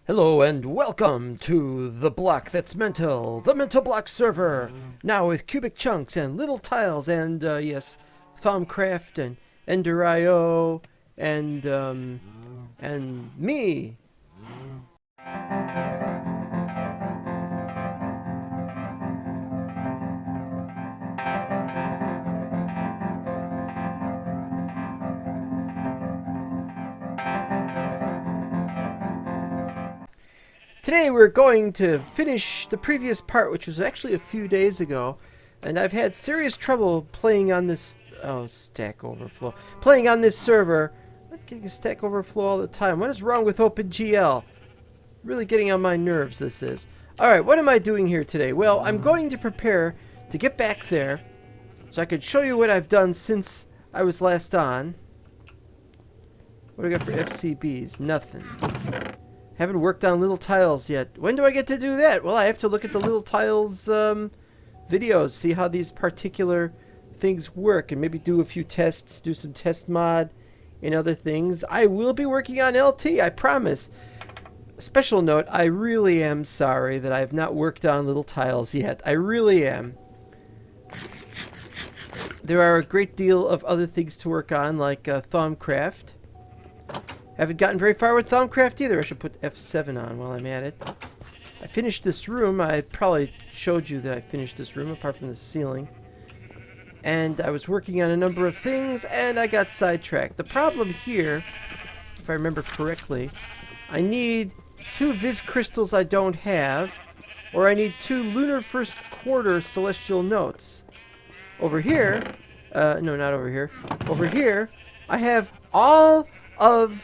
Hello and welcome to the block that's mental, the mental block server. Now with cubic chunks and little tiles and yes, Thaumcraft and Ender.io and me. Today we're going to finish the previous part, which was actually a few days ago, and I've had serious trouble playing on this Stack Overflow. Playing on this server. I'm getting a Stack Overflow all the time. What is wrong with OpenGL? Really getting on my nerves, this is. Alright, what am I doing here today? Well, I'm going to prepare to get back there so I could show you what I've done since I was last on. What do I got for FCBs? Nothing. Haven't worked on little tiles yet. When do I get to do that? Well, I have to look at the little tiles videos, see how these particular things work, and maybe do a few tests, do some test mod and other things. I will be working on LT, I promise. Special note, I really am sorry that I have not worked on little tiles yet. I really am. There are a great deal of other things to work on, like Thaumcraft. Haven't gotten very far with Thaumcraft either. I should put F7 on while I'm at it. I finished this room. I probably showed you that I finished this room, apart from the ceiling. And I was working on a number of things, and I got sidetracked. The problem here, if I remember correctly, I need 2 Viz crystals I don't have, or I need 2 lunar first quarter celestial notes. Over here, no, not over here. Over here, I have all of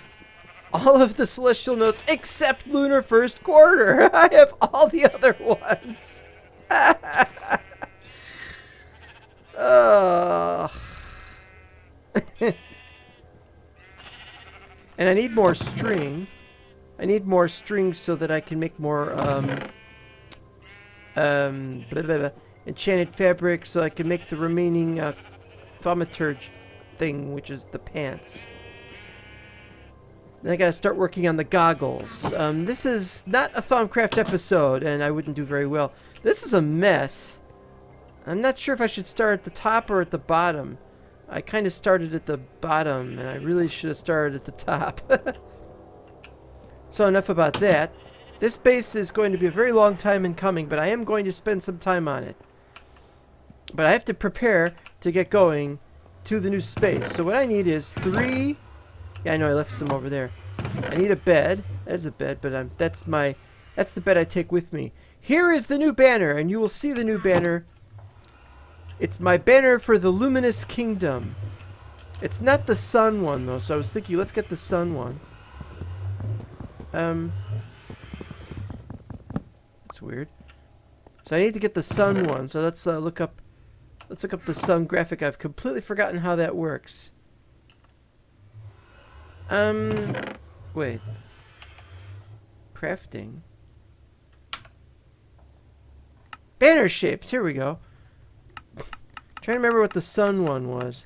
the celestial notes except lunar first quarter. I have all the other ones. And I need more string. I need more string so that I can make more enchanted fabric, so I can make the remaining thaumaturge thing, which is the pants. Then I gotta start working on the goggles. This is not a Thaumcraft episode, and I wouldn't do very well. This is a mess. I'm not sure if I should start at the top or at the bottom. I kind of started at the bottom, and I really should have started at the top. So enough about that. This base is going to be a very long time in coming, but I am going to spend some time on it. But I have to prepare to get going to the new space. So what I need is 3... Yeah, I know I left some over there. I need a bed. There's a bed, but that's the bed I take with me. Here is the new banner, and you will see the new banner. It's my banner for the Luminous Kingdom. It's not the sun one, though, so I was thinking, let's get the sun one. That's weird. So I need to get the sun one, so let's look up the sun graphic. I've completely forgotten how that works. Wait. Crafting. Banner shapes, here we go. Trying to remember what the sun one was.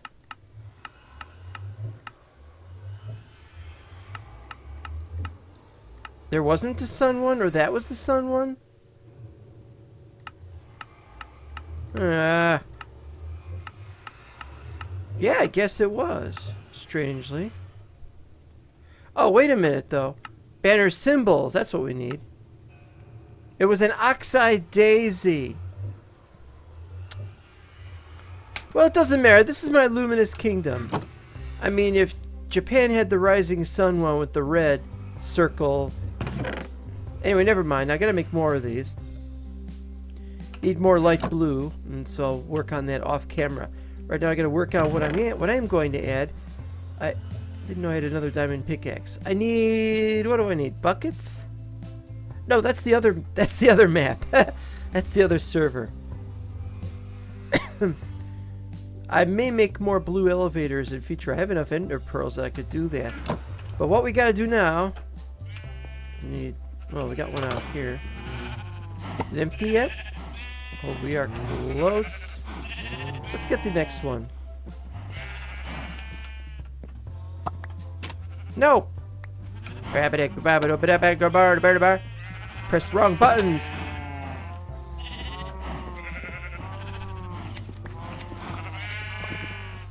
There wasn't a sun one, or that was the sun one? Yeah, I guess it was, strangely. Oh, wait a minute, though. Banner symbols, that's what we need. It was an oxide daisy. Well, it doesn't matter. This is my Luminous Kingdom. I mean, if Japan had the Rising Sun one with the red circle... Anyway, never mind. I gotta make more of these. Need more light blue, and so I'll work on that off camera. Right now I gotta work out what I am going to add. I didn't know I had another diamond pickaxe. I need... What do I need? Buckets? No, that's the other map. That's the other server. I may make more blue elevators in future. I have enough ender pearls that I could do that. But what we gotta do now... Well, we got one out here. Is it empty yet? Oh, we are close. Let's get the next one. No! Press the wrong buttons.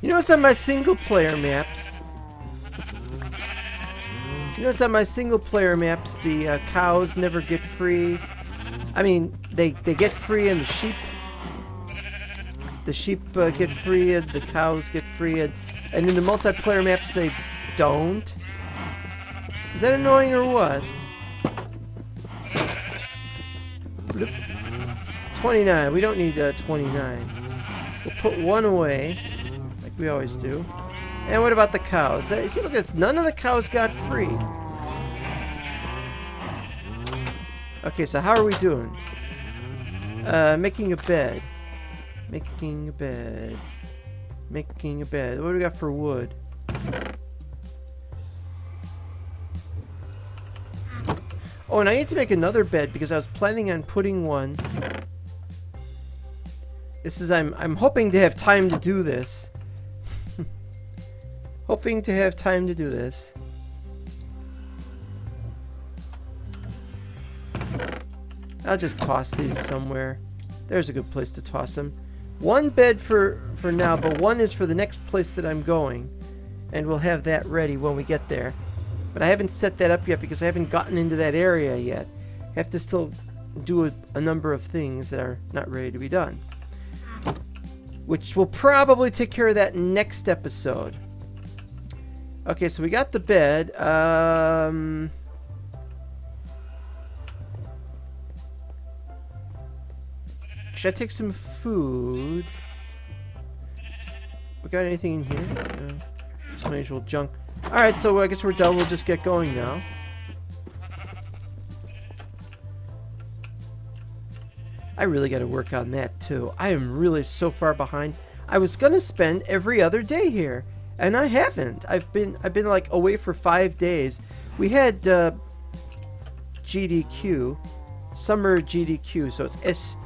You notice on my single player maps, the cows never get free. I mean, they get free and the sheep get free and the cows get free, and in the multiplayer maps they don't. Is that annoying or what? 29. We don't need 29. We'll put one away, like we always do. And what about the cows? See, look at this. None of the cows got free. Okay, so how are we doing? Making a bed. Making a bed. Making a bed. What do we got for wood? Oh, and I need to make another bed because I was planning on putting one. This is I'm hoping to have time to do this. Hoping to have time to do this. I'll just toss these somewhere. There's a good place to toss them. One bed for now, but one is for the next place that I'm going. And we'll have that ready when we get there. But I haven't set that up yet because I haven't gotten into that area yet. I have to still do a number of things that are not ready to be done. Which will probably take care of that next episode. Okay, so we got the bed. Should I take some food? We got anything in here? Just my usual junk. Alright, so I guess we're done. We'll just get going now. I really got to work on that too. I am really so far behind. I was gonna spend every other day here, and I haven't. I've been like away for 5 days. We had GDQ, summer GDQ, so it's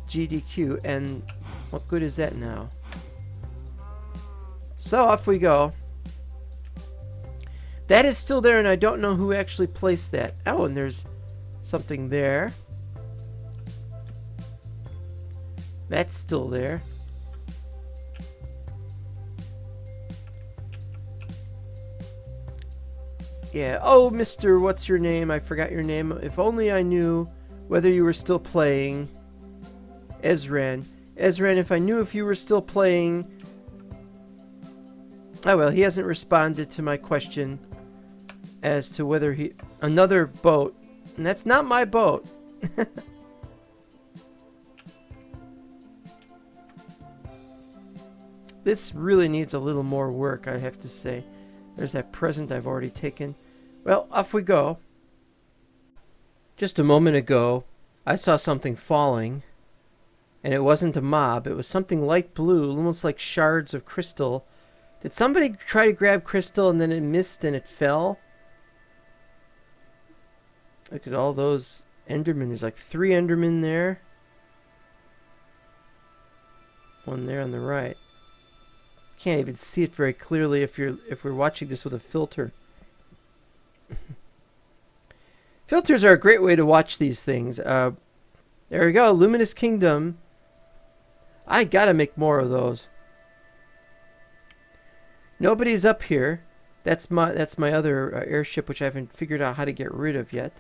SGDQ, and what good is that now? So off we go. That is still there, and I don't know who actually placed that. Oh, and there's something there. That's still there. Yeah. Oh, Mr. What's your name? I forgot your name. If only I knew whether you were still playing. Ezran. Ezran, if I knew if you were still playing. Oh, well, he hasn't responded to my question as to whether he... Another boat. And that's not my boat. This really needs a little more work, I have to say. There's that present I've already taken. Well, off we go. Just a moment ago, I saw something falling. And it wasn't a mob. It was something light blue, almost like shards of crystal. Did somebody try to grab crystal and then it missed and it fell? Look at all those Endermen. There's like 3 Endermen there. One there on the right. Can't even see it very clearly if we're watching this with a filter. Filters are a great way to watch these things. There we go, Luminous Kingdom. I gotta make more of those. Nobody's up here. That's my other airship, which I haven't figured out how to get rid of yet.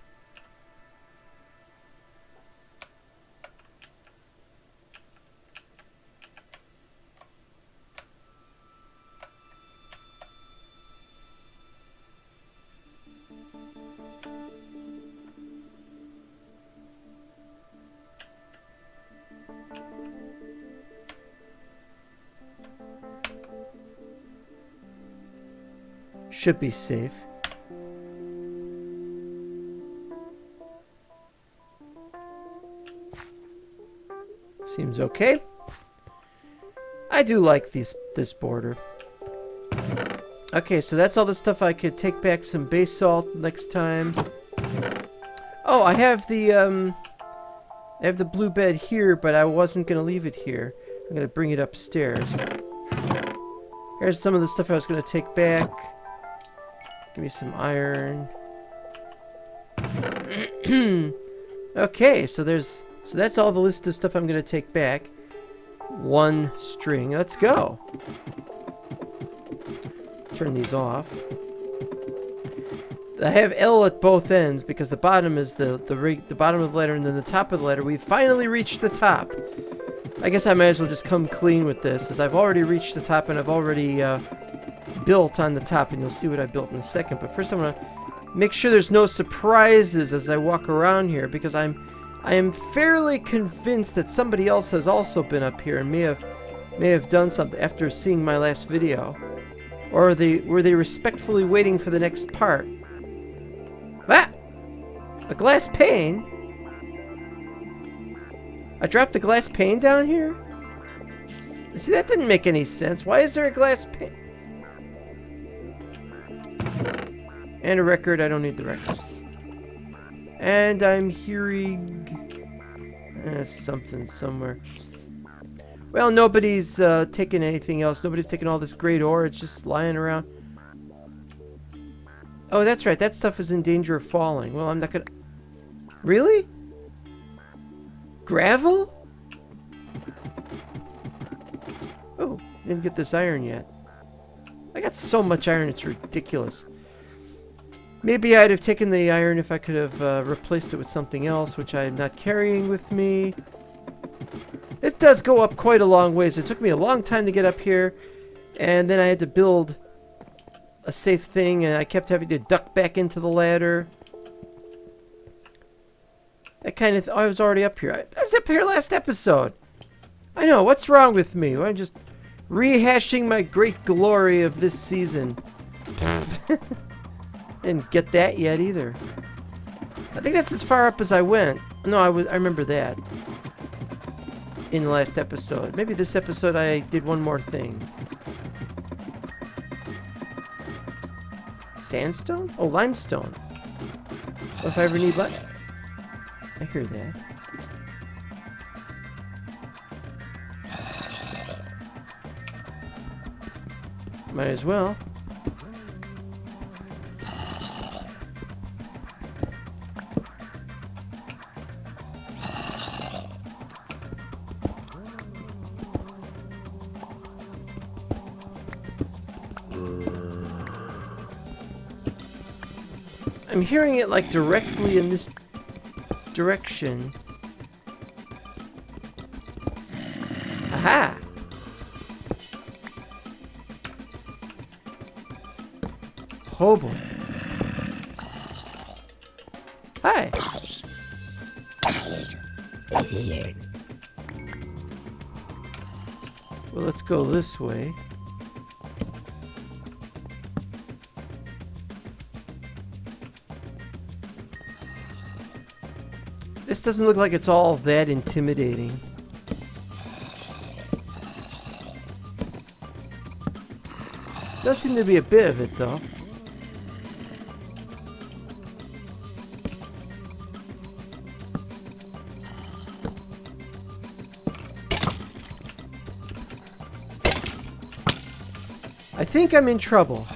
Should be safe. Seems okay. I do like this border. Okay, so that's all the stuff I could take back some base salt next time. Oh, I have the blue bed here, but I wasn't gonna leave it here. I'm gonna bring it upstairs. Here's some of the stuff I was gonna take back. Give me some iron. Okay, so that's all the list of stuff I'm going to take back. 1 string. Let's go. Turn these off. I have L at both ends because the bottom is the bottom of the ladder, and then the top of the ladder. We've finally reached the top. I guess I might as well just come clean with this, as I've already reached the top and I've already built on the top, and you'll see what I built in a second. But first, I'm gonna make sure there's no surprises as I walk around here, because I am fairly convinced that somebody else has also been up here and may have done something after seeing my last video, or were they respectfully waiting for the next part? Ah! A glass pane? I dropped a glass pane down here? See, that didn't make any sense. Why is there a glass pane? And a record. I don't need the record. And I'm hearing something somewhere. Well, nobody's taking anything else. Nobody's taking all this great ore. It's just lying around. Oh, that's right. That stuff is in danger of falling. Well, I'm not gonna... Really? Gravel? Oh, didn't get this iron yet. I got so much iron, it's ridiculous. Maybe I'd have taken the iron if I could have replaced it with something else, which I'm not carrying with me. This does go up quite a long ways. It took me a long time to get up here, and then I had to build a safe thing, and I kept having to duck back into the ladder. That kind of... I was already up here. I was up here last episode. I know, what's wrong with me? I'm just rehashing my great glory of this season. Didn't get that yet either. I think that's as far up as I went. No, I remember that. In the last episode. Maybe this episode I did one more thing. Sandstone? Oh, limestone. Well, if I ever need I hear that. Might as well. I'm hearing it like directly in this direction. Aha! Oh boy. Hi! Well, let's go this way. This doesn't look like it's all that intimidating. Does seem to be a bit of it, though. I think I'm in trouble.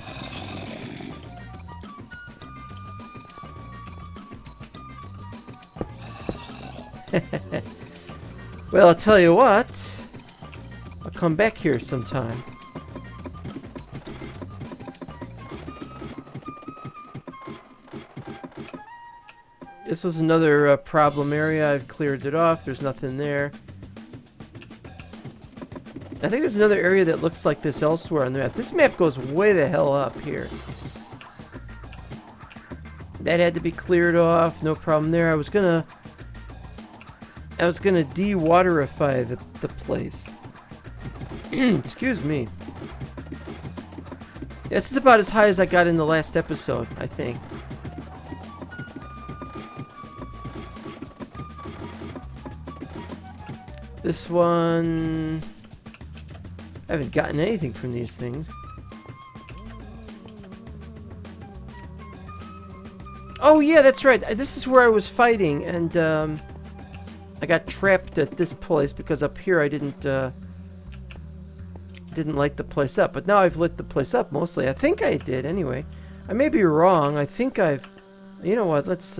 Well, I'll tell you what. I'll come back here sometime. This was another problem area. I've cleared it off. There's nothing there. I think there's another area that looks like this elsewhere on the map. This map goes way the hell up here. That had to be cleared off. No problem there. I was gonna de-waterify the place. Excuse me. This is about as high as I got in the last episode, I think. This one... I haven't gotten anything from these things. Oh yeah, that's right. This is where I was fighting, and I got trapped at this place because up here I didn't light the place up. But now I've lit the place up mostly. I think I did anyway. I may be wrong. I think I've... You know what? Let's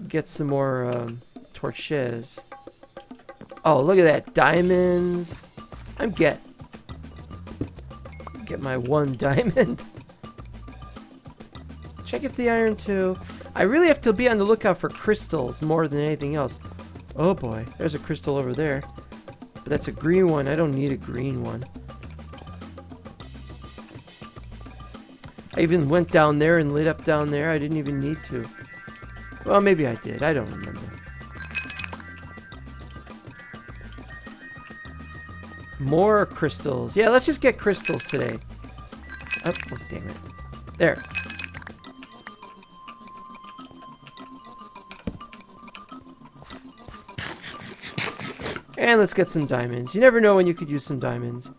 get some more torches. Oh, look at that. Diamonds. Get my 1 diamond. Check out the iron too. I really have to be on the lookout for crystals more than anything else. Oh boy, there's a crystal over there. But that's a green one. I don't need a green one. I even went down there and lit up down there. I didn't even need to. Well, maybe I did. I don't remember. More crystals. Yeah, let's just get crystals today. Oh, damn it. There. And let's get some diamonds. You never know when you could use some diamonds.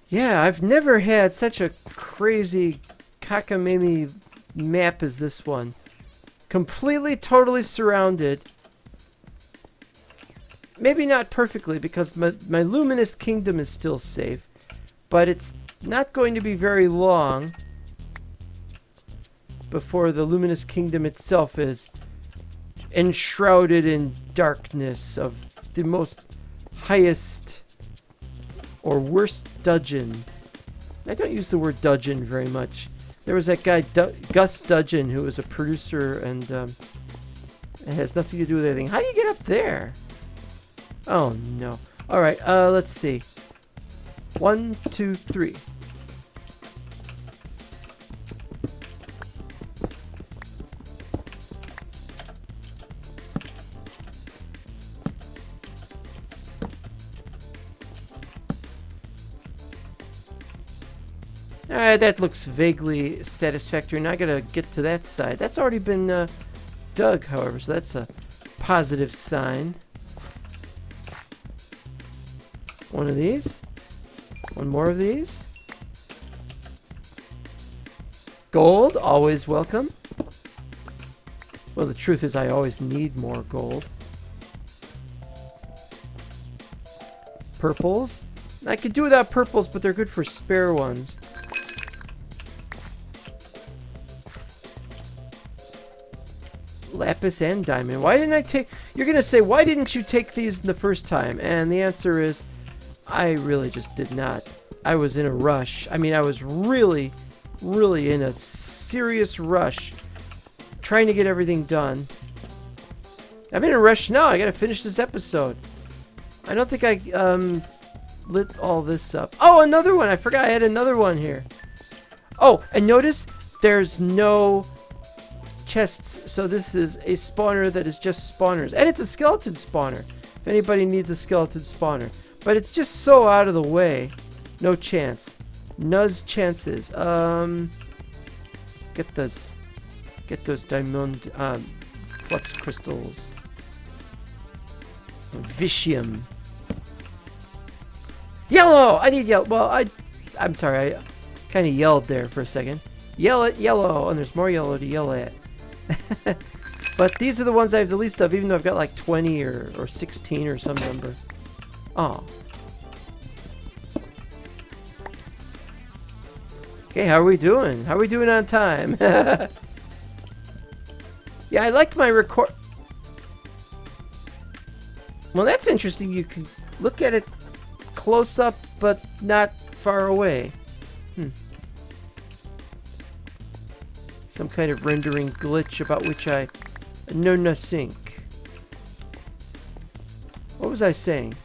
Yeah, I've never had such a crazy cockamamie map as this one. Completely, totally surrounded. Maybe not perfectly, because my luminous kingdom is still safe. But it's not going to be very long before the luminous kingdom itself is enshrouded in darkness of the most highest or worst dudgeon. I don't use the word dudgeon very much. There was that guy, Gus Dudgeon, who was a producer, and it has nothing to do with anything. How do you get up there? Oh, no. Alright, let's see. 1, 2, 3. Alright, that looks vaguely satisfactory. Now I gotta get to that side. That's already been dug, however, so that's a positive sign. One of these. One more of these. Gold, always welcome. Well, the truth is I always need more gold. Purples. I could do without purples, but they're good for spare ones. Lapis and diamond. Why didn't I take... You're going to say, why didn't you take these the first time? And the answer is, I really just did not. I was in a rush. I mean, I was really, really in a serious rush trying to get everything done. I'm in a rush now. I got to finish this episode. I don't think I lit all this up. Oh, another one. I forgot I had another one here. Oh, and notice there's no chests, so this is a spawner that is just spawners, and it's a skeleton spawner if anybody needs a skeleton spawner, but it's just so out of the way. No chance. Nuz chances. Get those diamond flux crystals. Vicium. Yellow. I need yellow. Well, I'm sorry, I kind of yelled there for a second. Yell at yellow, and there's more yellow to yell at. But these are the ones I have the least of, even though I've got like 20 or 16 or some number. Oh. Okay, how are we doing? How are we doing on time? Yeah, I like my record. Well, that's interesting. You can look at it close up, but not far away. Some kind of rendering glitch about which I know nothing. What was I saying?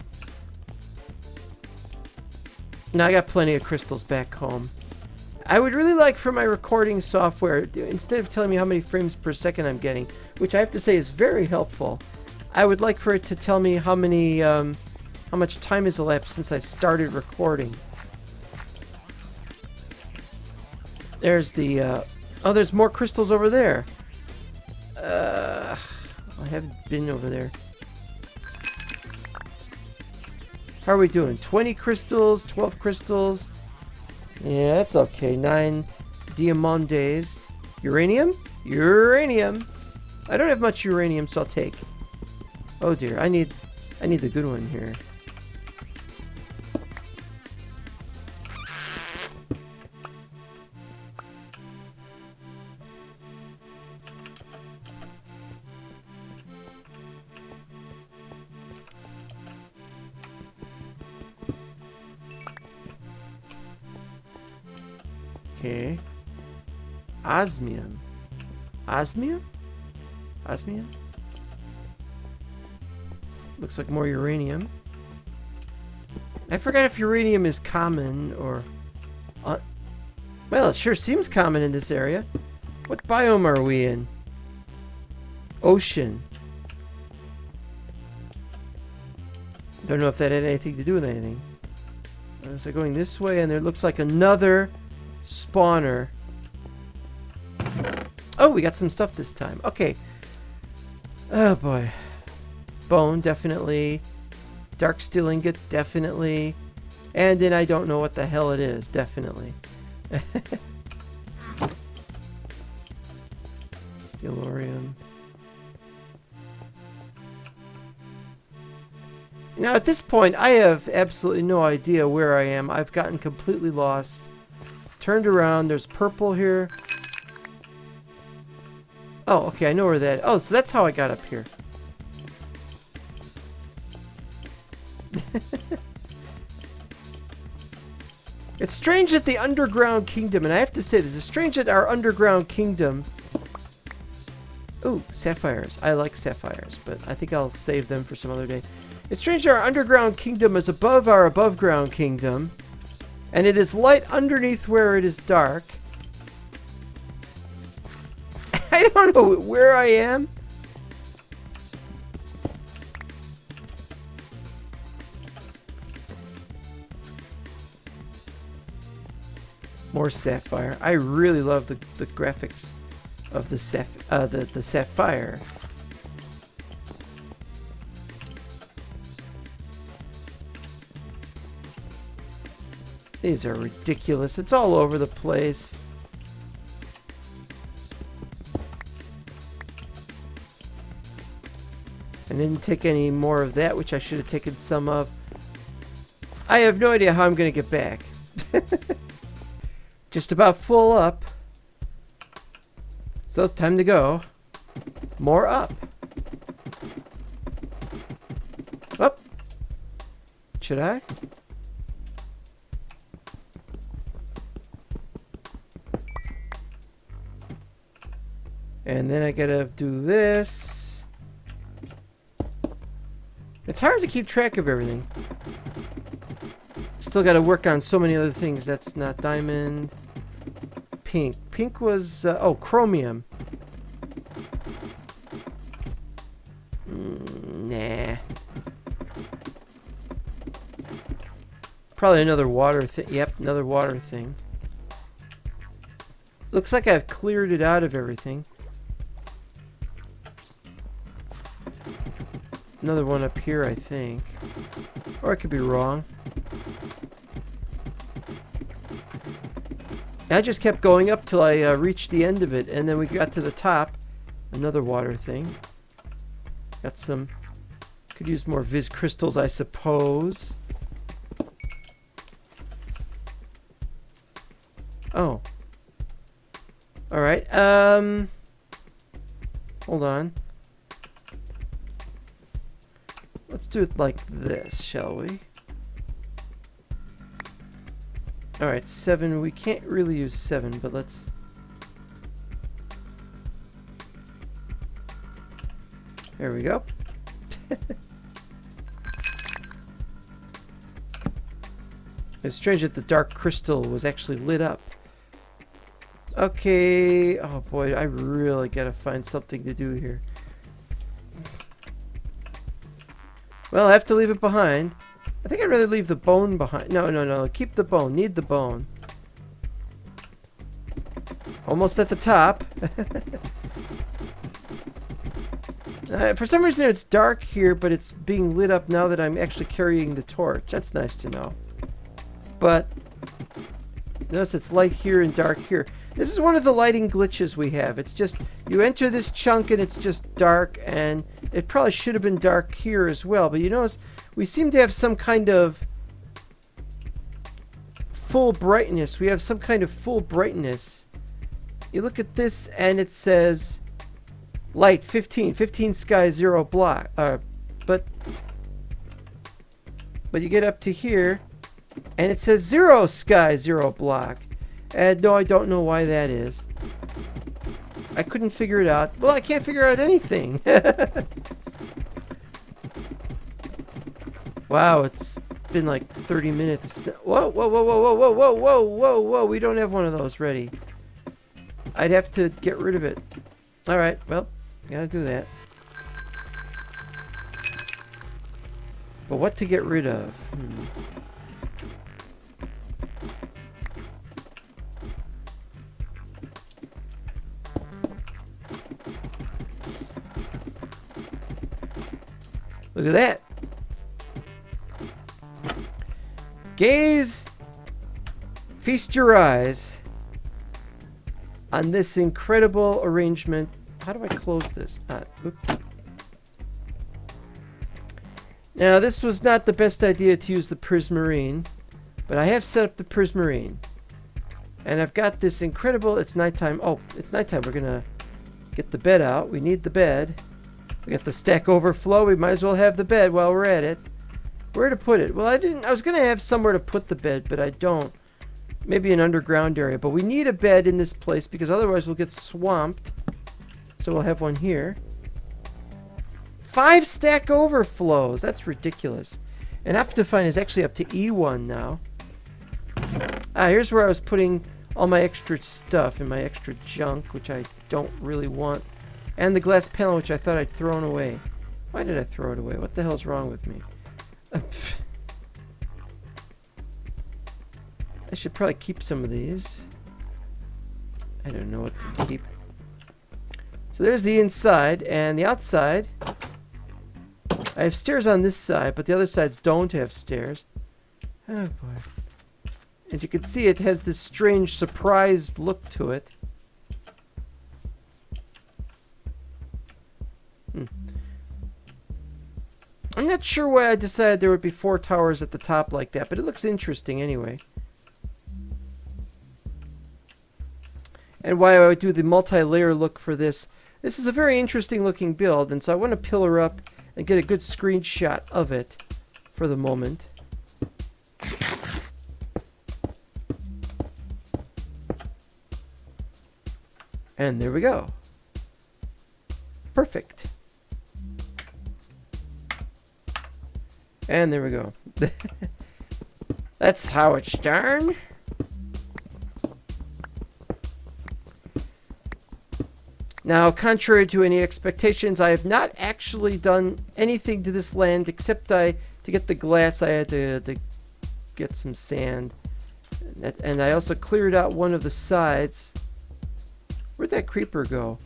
Now I got plenty of crystals back home. I would really like for my recording software, instead of telling me how many frames per second I'm getting, which I have to say is very helpful, I would like for it to tell me how much time has elapsed since I started recording. There's the, oh, there's more crystals over there. I haven't been over there. How are we doing? 20 crystals, 12 crystals. Yeah, that's okay. 9 diamondes. Uranium? Uranium. I don't have much uranium, so I'll take. Oh dear, I need the good one here. Okay. Osmium. Osmium? Osmium? Looks like more uranium. I forgot if uranium is common or... well, it sure seems common in this area. What biome are we in? Ocean. Don't know if that had anything to do with anything. So going this way, and there looks like another spawner. Oh, we got some stuff this time. Okay. Oh boy. Bone, definitely. Dark steel ingot, definitely. And then I don't know what the hell it is, definitely. Delorium. Now at this point, I have absolutely no idea where I am. I've gotten completely lost. Turned around. There's purple here. Oh, okay. I know where that... Oh, so that's how I got up here. It's strange that the underground kingdom, and I have to say this, it's strange that our underground kingdom... Ooh, sapphires. I like sapphires, but I think I'll save them for some other day. It's strange that our underground kingdom is above our above ground kingdom, and it is light underneath where it is dark. I don't know where I am. More sapphire. I really love the graphics of the sapphire. These are ridiculous. It's all over the place. I didn't take any more of that, which I should have taken some of. I have no idea how I'm going to get back. Just about full up. So, time to go. More up. Up. Should I? And then I gotta do this. It's hard to keep track of everything. Still gotta work on so many other things. That's not diamond. Pink. Pink was... oh, chromium. Nah. Probably another water thing. Yep, another water thing. Looks like I've cleared it out of everything. Another one up here, I think. Or I could be wrong. I just kept going up till I reached the end of it, and then we got to the top. Another water thing. Got some... Could use more Viz crystals, I suppose. Oh. Alright, hold on. Let's do it like this, shall we? Alright, 7. We can't really use 7, but let's... There we go. It's strange that the dark crystal was actually lit up. Okay. Oh boy, I really gotta find something to do here. Well, I have to leave it behind. I think I'd rather leave the bone behind. No. Keep the bone. Need the bone. Almost at the top. For some reason it's dark here, but it's being lit up now that I'm actually carrying the torch. That's nice to know. But notice it's light here and dark here. This is one of the lighting glitches we have. It's just, you enter this chunk and it's just dark, and it probably should have been dark here as well. But you notice we seem to have some kind of full brightness. We have some kind of full brightness. You look at this and it says light 15 sky 0 block. But you get up to here and it says 0 sky 0 block. And no, I don't know why that is. I couldn't figure it out. Well, I can't figure out anything. Wow, it's been like 30 minutes. Whoa, whoa, whoa, whoa, whoa, whoa, whoa, whoa, whoa, whoa. We don't have one of those ready. I'd have to get rid of it. Alright, well, gotta do that. But what to get rid of? Look at that. Gaze, feast your eyes on this incredible arrangement. How do I close this? Oops. Now, this was not the best idea to use the prismarine, but I have set up the prismarine. And I've got this incredible, it's nighttime. Oh, it's nighttime. We're going to get the bed out. We need the bed. We got the stack overflow. We might as well have the bed while we're at it. Where to put it? Well, I was going to have somewhere to put the bed, but I don't. Maybe an underground area. But we need a bed in this place because otherwise we'll get swamped. So we'll have one here. 5 stack overflows. That's ridiculous. And Optifine is actually up to E1 now. Here's where I was putting all my extra stuff and my extra junk, which I don't really want. And the glass panel, which I thought I'd thrown away. Why did I throw it away? What the hell's wrong with me? I should probably keep some of these. I don't know what to keep. So there's the inside, and the outside. I have stairs on this side, but the other sides don't have stairs. Oh boy. As you can see, it has this strange surprised look to it. I'm not sure why I decided there would be 4 towers at the top like that, but it looks interesting anyway. And why I would do the multi-layer look for this. This is a very interesting looking build, and so I want to pillar up and get a good screenshot of it for the moment. And there we go. Perfect. And there we go. That's how it's done. Now, contrary to any expectations, I have not actually done anything to this land except to get the glass I had to get some sand. And I also cleared out one of the sides. Where'd that creeper go?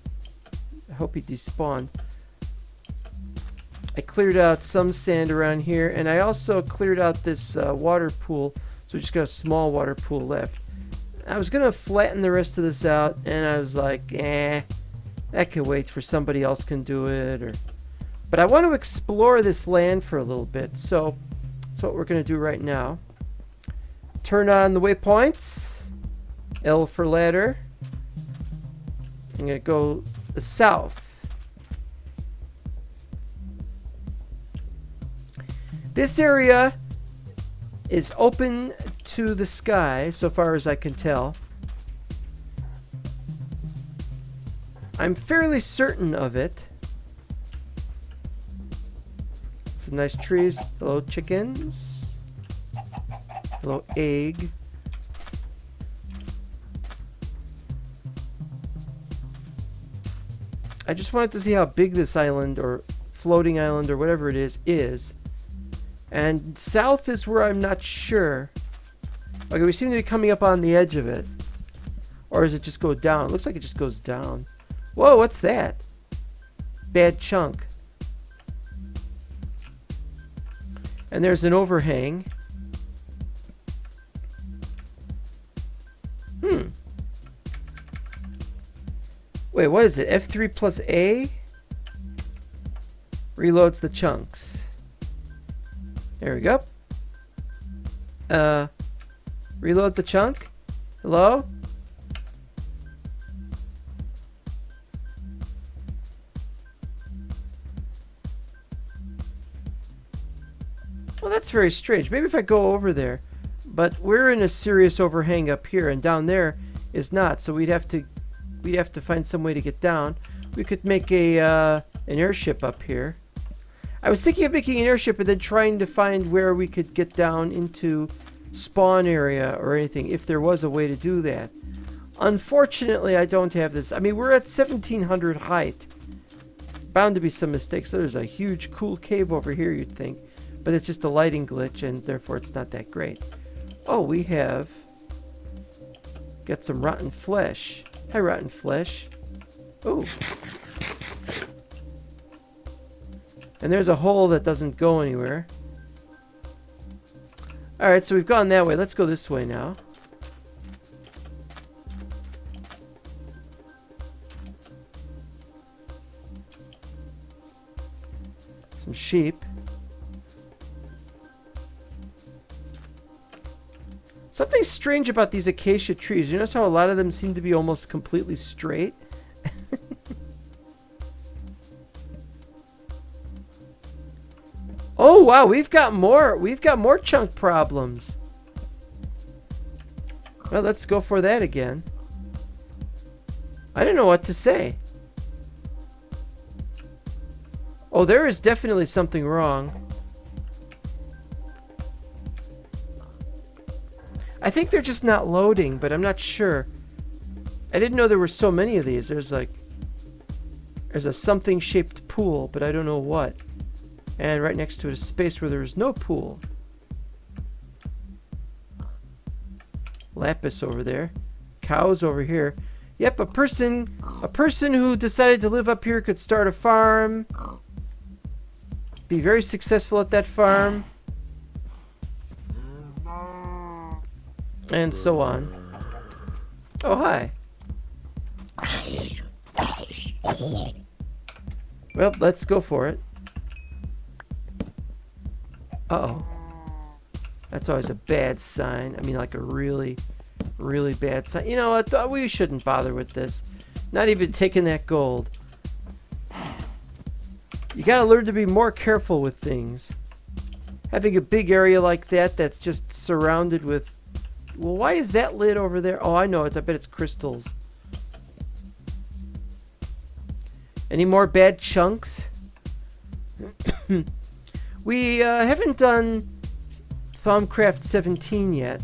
I hope he despawned. I cleared out some sand around here, and I also cleared out this water pool, so we just got a small water pool left. I was going to flatten the rest of this out, and I was like, that can wait for somebody else can do it. But I want to explore this land for a little bit, so that's what we're going to do right now. Turn on the waypoints. L for ladder. I'm going to go south. This area is open to the sky, so far as I can tell. I'm fairly certain of it. Some nice trees. Hello, chickens. Hello, egg. I just wanted to see how big this island, or floating island, or whatever it is. And south is where I'm not sure. Okay, we seem to be coming up on the edge of it. Or does it just go down? It looks like it just goes down. Whoa, what's that? Bad chunk. And there's an overhang. Wait, what is it? F3 plus A? Reloads the chunks. There we go. Reload the chunk. Hello? Well, that's very strange. Maybe if I go over there. But we're in a serious overhang up here, and down there is not. So we'd have to find some way to get down. We could make an airship up here. I was thinking of making an airship and then trying to find where we could get down into spawn area or anything, if there was a way to do that. Unfortunately, I don't have this. I mean, we're at 1700 height. Bound to be some mistakes. So there's a huge cool cave over here, you'd think. But it's just a lighting glitch, and therefore it's not that great. Oh, we have got some rotten flesh. Hi, rotten flesh. Oh. And there's a hole that doesn't go anywhere. Alright, so we've gone that way. Let's go this way now. Some sheep. Something strange about these acacia trees. You notice how a lot of them seem to be almost completely straight? Oh wow, we've got more chunk problems. Well, let's go for that again. I don't know what to say. Oh, there is definitely something wrong. I think they're just not loading, but I'm not sure. I didn't know there were so many of these. There's a something shaped pool, but I don't know what. And right next to it is a space where there is no pool. Lapis over there. Cows over here. Yep, a person who decided to live up here could start a farm. Be very successful at that farm. And so on. Oh, hi. Well, let's go for it. Uh-oh. That's always a bad sign. I mean, like a really, really bad sign. You know what? We shouldn't bother with this. Not even taking that gold. You gotta learn to be more careful with things. Having a big area like that that's just surrounded with... Well, why is that lid over there? Oh, I know it. I bet it's crystals. Any more bad chunks? We haven't done Thaumcraft 17 yet.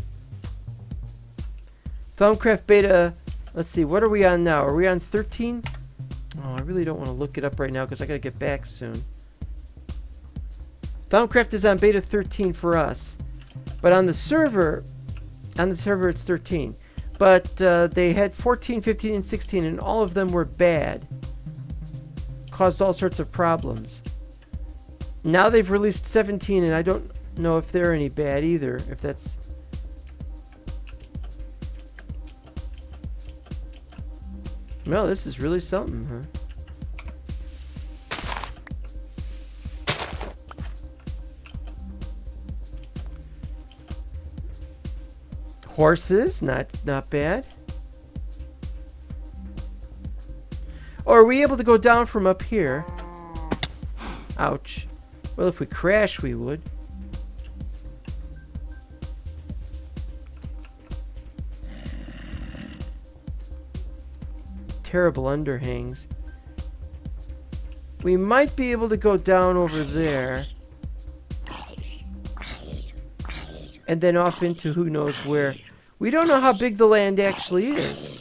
Thaumcraft beta, let's see, what are we on now? Are we on 13? Oh, I really don't want to look it up right now because I got to get back soon. Thaumcraft is on beta 13 for us. But on the server it's 13. But they had 14, 15, and 16, and all of them were bad. Caused all sorts of problems. Now they've released 17, and I don't know if they're any bad either. If that's... Well, this is really something, huh? Horses, not bad. Oh, are we able to go down from up here? Ouch. Well, if we crash, we would. Terrible underhangs. We might be able to go down over there. And then off into who knows where. We don't know how big the land actually is.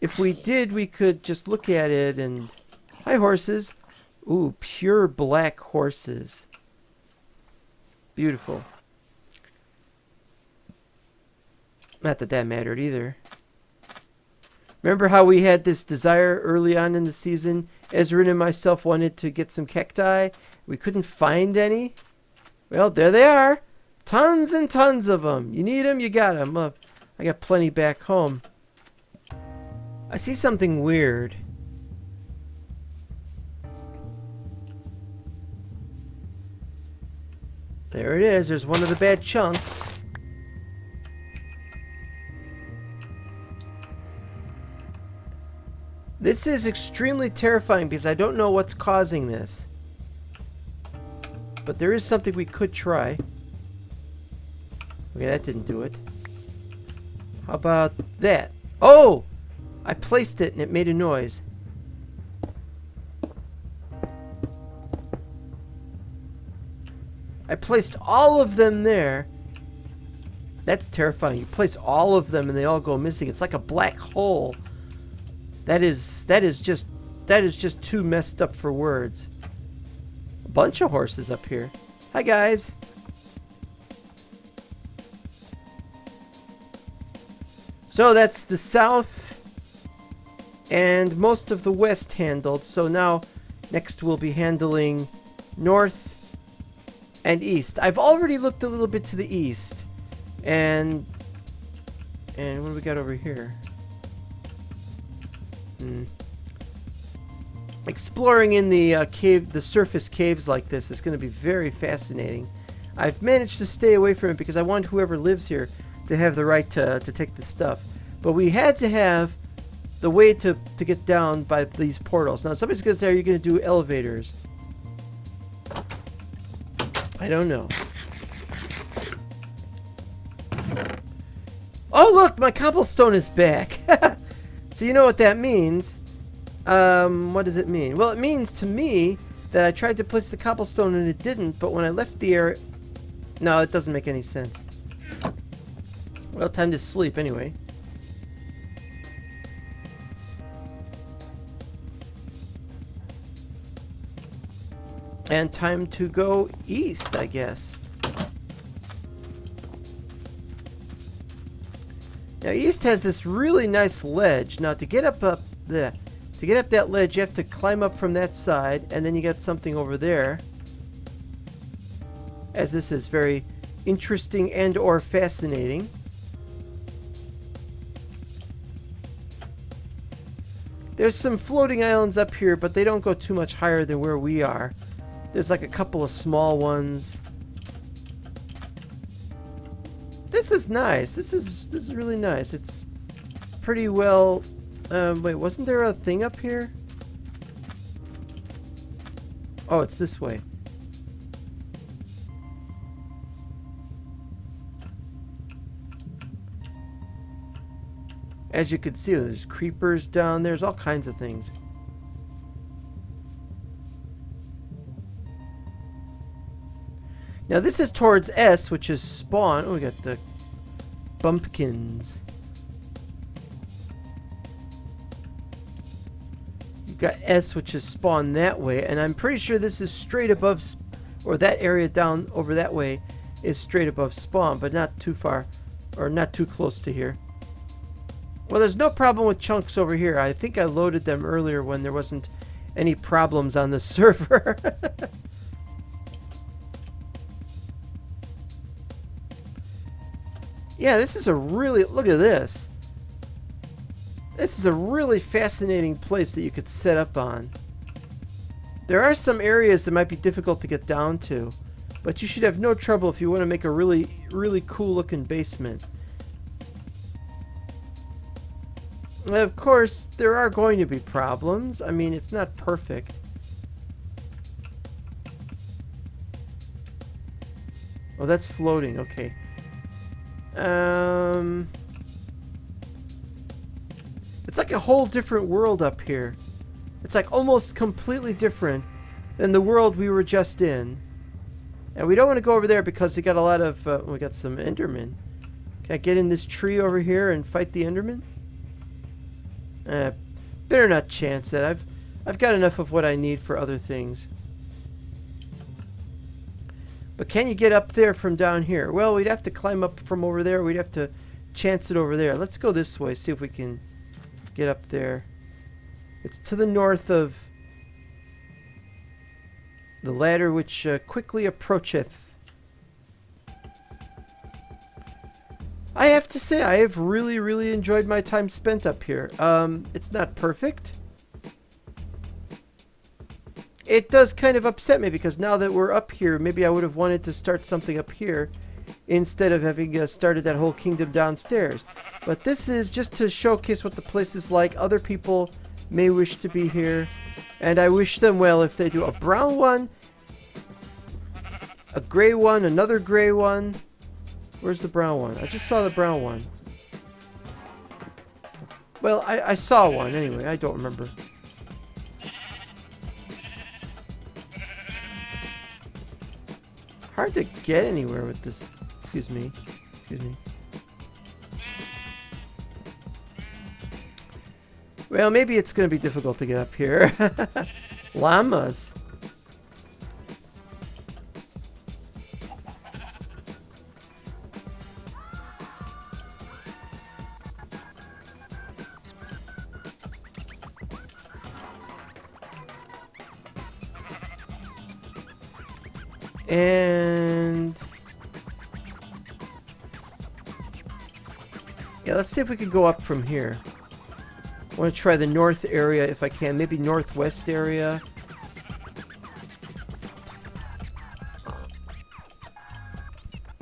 If we did, we could just look at it and... Hi, horses. Ooh, pure black horses. Beautiful. Not that that mattered either. Remember how we had this desire early on in the season? Ezrin and myself wanted to get some cacti. We couldn't find any. Well, there they are. Tons and tons of them. You need them, you got them. I got plenty back home. I see something weird. There it is. There's one of the bad chunks. This is extremely terrifying because I don't know what's causing this. but there is something we could try. Okay, that didn't do it. How about that? Oh! I placed it and it made a noise. I placed all of them there. That's terrifying. You place all of them and they all go missing. It's like a black hole. That is just too messed up for words. A bunch of horses up here. Hi guys. So that's the south and most of the west handled. So now next we'll be handling north and east. I've already looked a little bit to the east. And what do we got over here? Exploring in the cave, the surface caves like this is going to be very fascinating. I've managed to stay away from it because I want whoever lives here to have the right to take the stuff. But we had to have the way to get down by these portals. Now somebody's going to say, are you going to do elevators? I don't know. Oh look, my cobblestone is back. So you know what that means. What does it mean? Well, it means to me that I tried to place the cobblestone and it didn't, but when I left the area... No, it doesn't make any sense. Well, time to sleep anyway. And time to go east, I guess. Now, east has this really nice ledge. Now, to get up that ledge, you have to climb up from that side, and then you got something over there. As this is very interesting and or fascinating. There's some floating islands up here, but they don't go too much higher than where we are. There's like a couple of small ones. This is nice. This is really nice. It's pretty well... wait, wasn't there a thing up here? Oh, it's this way. As you can see, there's creepers down there. There's all kinds of things. Now this is towards S, which is spawn. Oh, we got the bumpkins. You've got S, which is spawn that way, and I'm pretty sure this is straight above, or that area down over that way is straight above spawn, but not too far, or not too close to here. Well, there's no problem with chunks over here. I think I loaded them earlier when there wasn't any problems on the server. Yeah, this is a really... Look at this. This is a really fascinating place that you could set up on. There are some areas that might be difficult to get down to, but you should have no trouble if you want to make a really, really cool looking basement. And of course, there are going to be problems. I mean, it's not perfect. Oh, that's floating. Okay. It's like a whole different world up here. It's like almost completely different than the world we were just in. And we don't want to go over there because we got a lot of... we got some Endermen. Can I get in this tree over here and fight the Endermen? Better not chance it. I've got enough of what I need for other things. But can you get up there from down here? Well, we'd have to climb up from over there. We'd have to chance it over there. Let's go this way, see if we can get up there. It's to the north of the ladder, which quickly approacheth. I have to say, I have really, really enjoyed my time spent up here. It's not perfect. It does kind of upset me because now that we're up here, maybe I would have wanted to start something up here instead of having started that whole kingdom downstairs. But this is just to showcase what the place is like. Other people may wish to be here, and I wish them well if they do. A brown one. a gray one, another gray one. Where's the brown one? I just saw the brown one. Well, I saw one anyway. I don't remember. Hard to get anywhere with this. Excuse me. Excuse me. Well, maybe it's going to be difficult to get up here. Llamas. And yeah, let's see if we can go up from here. I want to try the north area if I can. Maybe northwest area.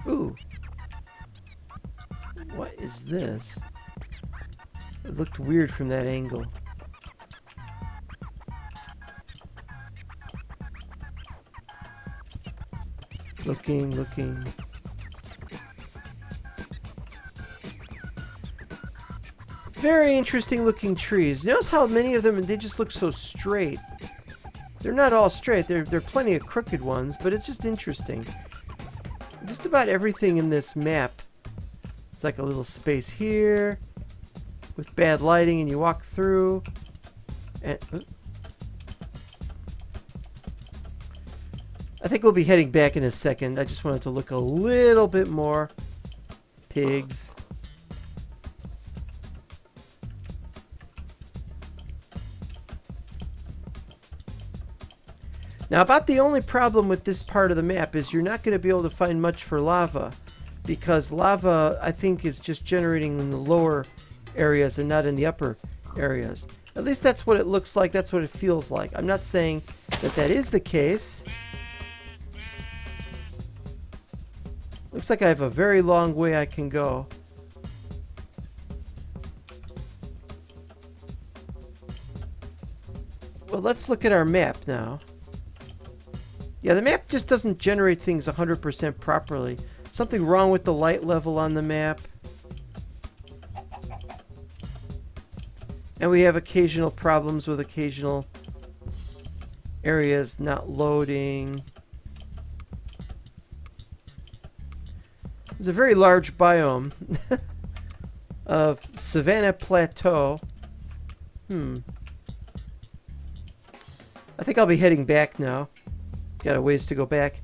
Ooh. What is this? It looked weird from that angle. Looking. Very interesting looking trees. Notice how many of them, they just look so straight. They're not all straight. There are plenty of crooked ones, but it's just interesting. Just about everything in this map. It's like a little space here with bad lighting, and you walk through. And I think we'll be heading back in a second. I just wanted to look a little bit more. Pigs. Now, about the only problem with this part of the map is you're not going to be able to find much for lava, because lava, I think, is just generating in the lower areas and not in the upper areas. At least that's what it looks like. That's what it feels like. I'm not saying that that is the case. Looks like I have a very long way I can go. Well, let's look at our map now. Yeah, the map just doesn't generate things 100% properly. Something wrong with the light level on the map. And we have occasional problems with occasional areas not loading. There's a very large biome of Savanna Plateau. I think I'll be heading back now. Got a ways to go back.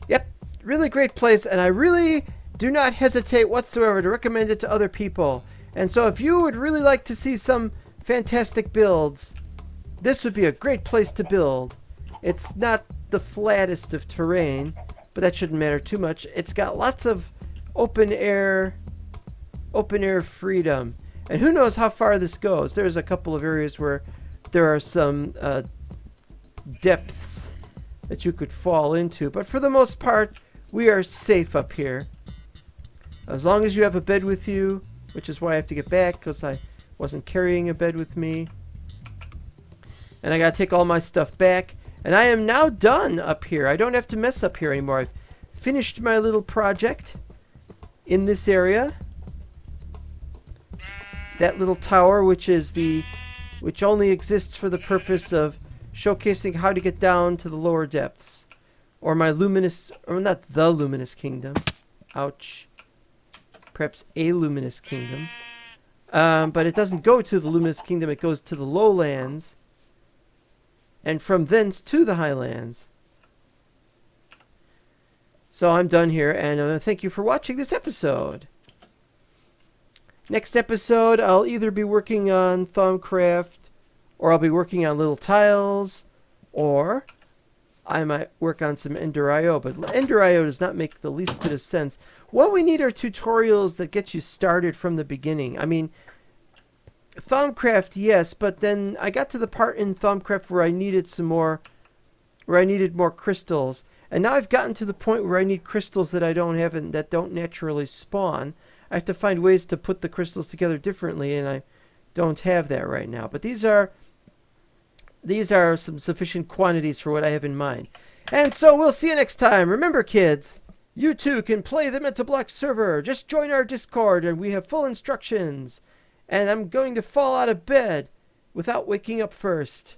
Yep, really great place, and I really do not hesitate whatsoever to recommend it to other people. And so if you would really like to see some fantastic builds, this would be a great place to build. It's not the flattest of terrain, but that shouldn't matter too much. It's got lots of open air freedom. And who knows how far this goes. There's a couple of areas where there are some depths that you could fall into. But for the most part, we are safe up here. As long as you have a bed with you, which is why I have to get back, because I wasn't carrying a bed with me. And I gotta take all my stuff back. And I am now done up here. I don't have to mess up here anymore. I've finished my little project in this area. That little tower, which only exists for the purpose of showcasing how to get down to the lower depths. Or my luminous, or not the luminous kingdom. Ouch. Perhaps a luminous kingdom. But it doesn't go to the luminous kingdom. It goes to the lowlands. And from thence to the highlands. So I'm done here, and thank you for watching this episode. Next episode, I'll either be working on Thaumcraft, or I'll be working on little tiles, or I might work on some Ender.io, but Ender.io does not make the least bit of sense. What we need are tutorials that get you started from the beginning. I mean, Thaumcraft, yes, but then I got to the part in Thaumcraft where I needed more crystals. And now I've gotten to the point where I need crystals that I don't have and that don't naturally spawn. I have to find ways to put the crystals together differently, and I don't have that right now. But these are some sufficient quantities for what I have in mind. And so we'll see you next time. Remember, kids, you too can play the Mental Block server. Just join our Discord and we have full instructions. And I'm going to fall out of bed without waking up first.